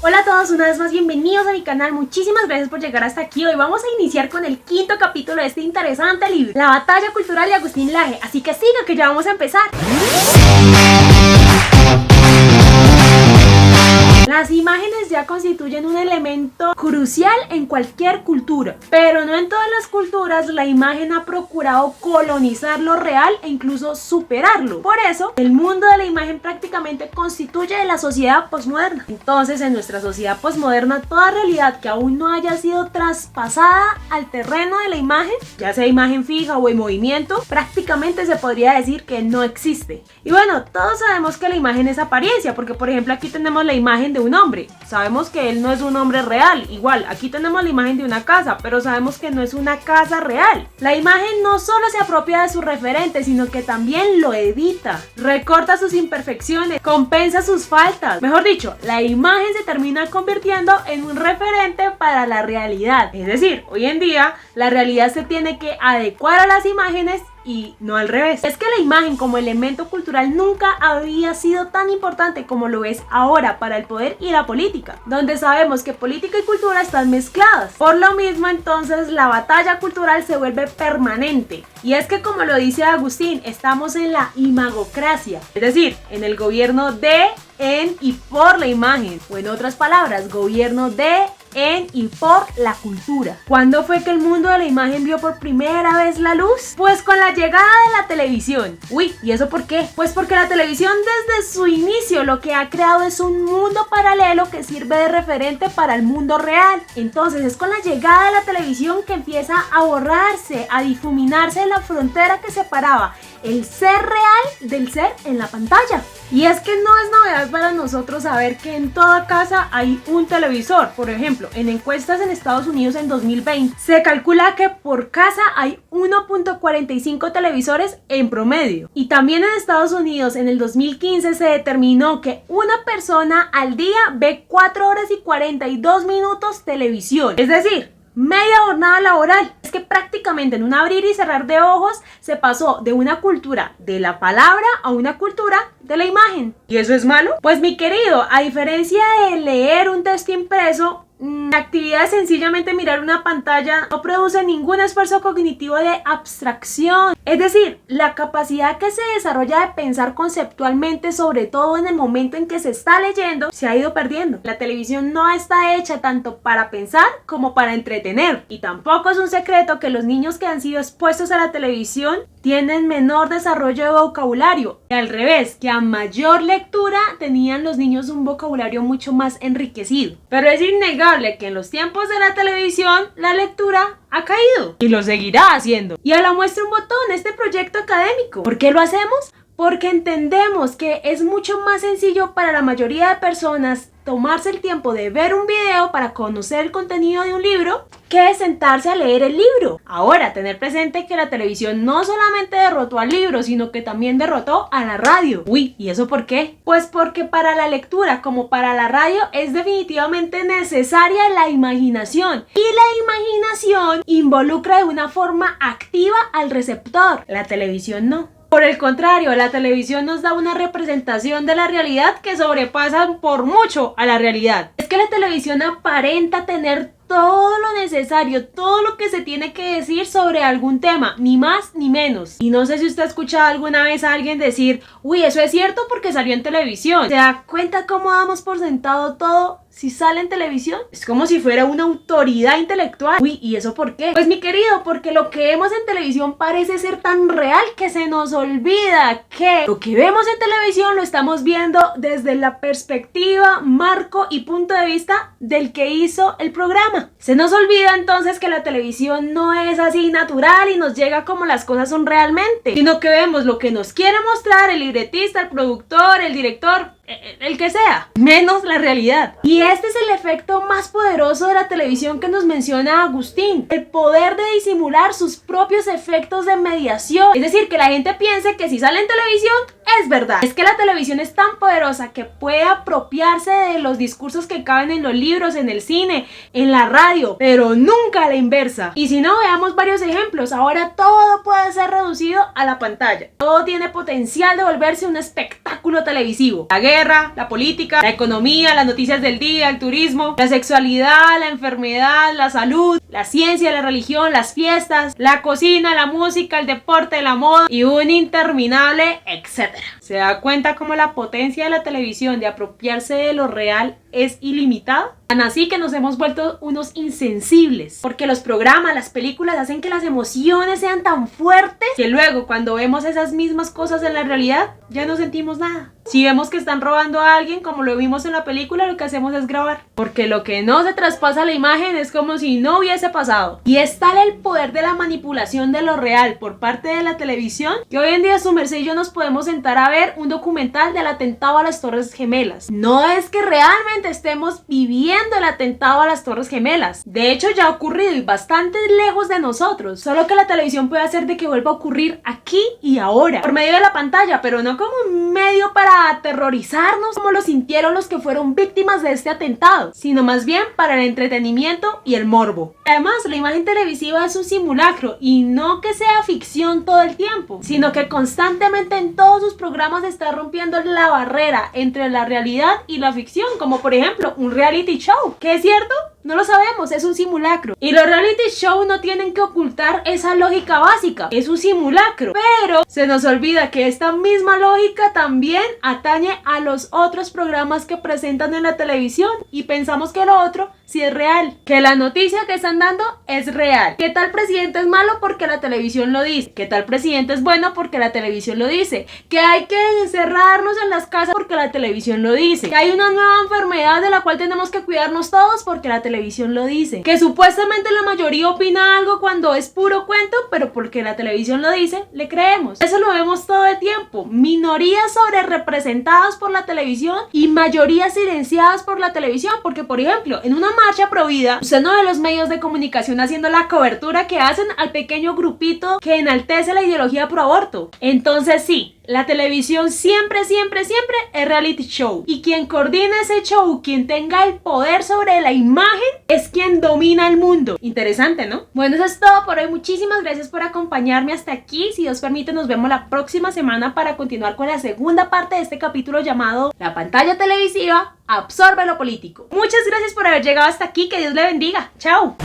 Hola a todos, una vez más bienvenidos a mi canal, muchísimas gracias por llegar hasta aquí. Hoy vamos a iniciar con el quinto capítulo de este interesante libro, La batalla cultural de Agustín Laje, así que siga que ya vamos a empezar. Las imágenes ya constituyen un elemento crucial en cualquier cultura, pero no en todas las culturas la imagen ha procurado colonizar lo real e incluso superarlo. Por eso, el mundo de la imagen prácticamente constituye la sociedad posmoderna. Entonces, en nuestra sociedad posmoderna, toda realidad que aún no haya sido traspasada al terreno de la imagen, ya sea imagen fija o en movimiento, prácticamente se podría decir que no existe. Y bueno, todos sabemos que la imagen es apariencia, porque por ejemplo aquí tenemos la imagen de un hombre, sabemos que él no es un hombre real. Igual, aquí tenemos la imagen de una casa, pero sabemos que no es una casa real. La imagen no solo se apropia de su referente, sino que también lo edita, recorta sus imperfecciones, compensa sus faltas. Mejor dicho, la imagen se termina convirtiendo en un referente para la realidad. Es decir, hoy en día la realidad se tiene que adecuar a las imágenes y no al revés. Es que la imagen como elemento cultural nunca había sido tan importante como lo es ahora para el poder y la política, donde sabemos que política y cultura están mezcladas. Por lo mismo, entonces, la batalla cultural se vuelve permanente. Y es que, como lo dice Agustín, estamos en la imagocracia, es decir, en el gobierno de, en y por la imagen, o en otras palabras, gobierno de, en y por la cultura. ¿Cuándo fue que el mundo de la imagen vio por primera vez la luz? Pues con la llegada de la televisión. Uy, ¿y eso por qué? Pues porque la televisión desde su inicio lo que ha creado es un mundo paralelo que sirve de referente para el mundo real. Entonces es con la llegada de la televisión que empieza a borrarse, a difuminarse la frontera que separaba el ser real del ser en la pantalla. Y es que no es novedad para nosotros saber que en toda casa hay un televisor. Por ejemplo, en encuestas en Estados Unidos en 2020 se calcula que por casa hay 1.45 televisores en promedio. Y también en Estados Unidos en el 2015 se determinó que una persona al día ve 4 horas y 42 minutos televisión. Es decir, media jornada laboral. Es que prácticamente en un abrir y cerrar de ojos se pasó de una cultura de la palabra a una cultura de la imagen. ¿Y eso es malo? Pues mi querido, a diferencia de leer un texto impreso, la actividad de sencillamente mirar una pantalla no produce ningún esfuerzo cognitivo de abstracción. Es decir, la capacidad que se desarrolla de pensar conceptualmente, sobre todo en el momento en que se está leyendo, se ha ido perdiendo. La televisión no está hecha tanto para pensar como para entretener. Y tampoco es un secreto que los niños que han sido expuestos a la televisión tienen menor desarrollo de vocabulario. Y al revés, que a mayor lectura tenían los niños un vocabulario mucho más enriquecido. Pero es innegable que en los tiempos de la televisión la lectura ha caído y lo seguirá haciendo. Y a la muestra un botón, este proyecto académico. ¿Por qué lo hacemos? Porque entendemos que es mucho más sencillo para la mayoría de personas tomarse el tiempo de ver un video para conocer el contenido de un libro que sentarse a leer el libro. Ahora, tener presente que la televisión no solamente derrotó al libro, sino que también derrotó a la radio. Uy, ¿y eso por qué? Pues porque para la lectura como para la radio es definitivamente necesaria la imaginación. Y la imaginación involucra de una forma activa al receptor. La televisión no. Por el contrario, la televisión nos da una representación de la realidad que sobrepasa por mucho a la realidad. Es que la televisión aparenta tener todo lo necesario, todo lo que se tiene que decir sobre algún tema, ni más ni menos. Y no sé si usted ha escuchado alguna vez a alguien decir, uy, eso es cierto porque salió en televisión. ¿Se da cuenta cómo damos por sentado todo si sale en televisión? Es como si fuera una autoridad intelectual. Uy, ¿y eso por qué? Pues mi querido, porque lo que vemos en televisión parece ser tan real que se nos olvida que lo que vemos en televisión lo estamos viendo desde la perspectiva, marco y punto de vista del que hizo el programa. Se nos olvida entonces que la televisión no es así natural y nos llega como las cosas son realmente, sino que vemos lo que nos quiere mostrar el libretista, el productor, el director, el que sea, menos la realidad. Y este es el efecto más poderoso de la televisión que nos menciona Agustín, el poder de disimular sus propios efectos de mediación. Es decir, que la gente piense que si sale en televisión es verdad. Es que la televisión es tan poderosa que puede apropiarse de los discursos que caben en los libros, en el cine, en la radio, pero nunca a la inversa. Y si no, veamos varios ejemplos. Ahora todo puede ser reducido a la pantalla. Todo tiene potencial de volverse un espectáculo televisivo. La guerra, la política, la economía, las noticias del día, el turismo, la sexualidad, la enfermedad, la salud, la ciencia, la religión, las fiestas, la cocina, la música, el deporte, la moda y un interminable etcétera. ¿Se da cuenta cómo la potencia de la televisión de apropiarse de lo real es ilimitada? Tan así que nos hemos vuelto unos insensibles, porque los programas, las películas hacen que las emociones sean tan fuertes que luego cuando vemos esas mismas cosas en la realidad ya no sentimos nada. Si vemos que están robando a alguien como lo vimos en la película, lo que hacemos es grabar, porque lo que no se traspasa a la imagen es como si no hubiese pasado. Y es tal el poder de la manipulación de lo real por parte de la televisión que hoy en día su merced y yo nos podemos sentar a ver un documental del atentado a las Torres Gemelas. No es que realmente estemos viviendo el atentado a las Torres Gemelas. De hecho ya ha ocurrido y bastante lejos de nosotros. Solo que la televisión puede hacer de que vuelva a ocurrir aquí y ahora, por medio de la pantalla, pero no como un medio para aterrorizarnos como lo sintieron los que fueron víctimas de este atentado, sino más bien para el entretenimiento y el morbo. Además, la imagen televisiva es un simulacro y no que sea ficción todo el tiempo, sino que constantemente en todos sus programas está rompiendo la barrera entre la realidad y la ficción, como por ejemplo un reality show, que es cierto, no lo sabemos, es un simulacro. Y los reality show no tienen que ocultar esa lógica básica, es un simulacro. Pero se nos olvida que esta misma lógica también atañe a los otros programas que presentan en la televisión y pensamos que lo otro sí es real, que la noticia que están dando es real, que tal presidente es malo porque la televisión lo dice, que tal presidente es bueno porque la televisión lo dice, que hay que encerrarnos en las casas porque la televisión lo dice, que hay una nueva enfermedad de la cual tenemos que cuidarnos todos porque la televisión lo dice, que supuestamente la mayoría opina algo cuando es puro cuento, pero porque la televisión lo dice, le creemos. Eso lo vemos todo el tiempo, minorías sobre representadas por la televisión y mayorías silenciadas por la televisión, porque por ejemplo, en una marcha pro vida, usted no ve los medios de comunicación haciendo la cobertura que hacen al pequeño grupito que enaltece la ideología pro aborto. Entonces sí, la televisión siempre es reality show. Y quien coordina ese show, quien tenga el poder sobre la imagen, es quien domina el mundo. Interesante, ¿no? Bueno, eso es todo por hoy. Muchísimas gracias por acompañarme hasta aquí. Si Dios permite, nos vemos la próxima semana para continuar con la segunda parte de este capítulo llamado La pantalla televisiva absorbe lo político. Muchas gracias por haber llegado hasta aquí. Que Dios le bendiga. Chao.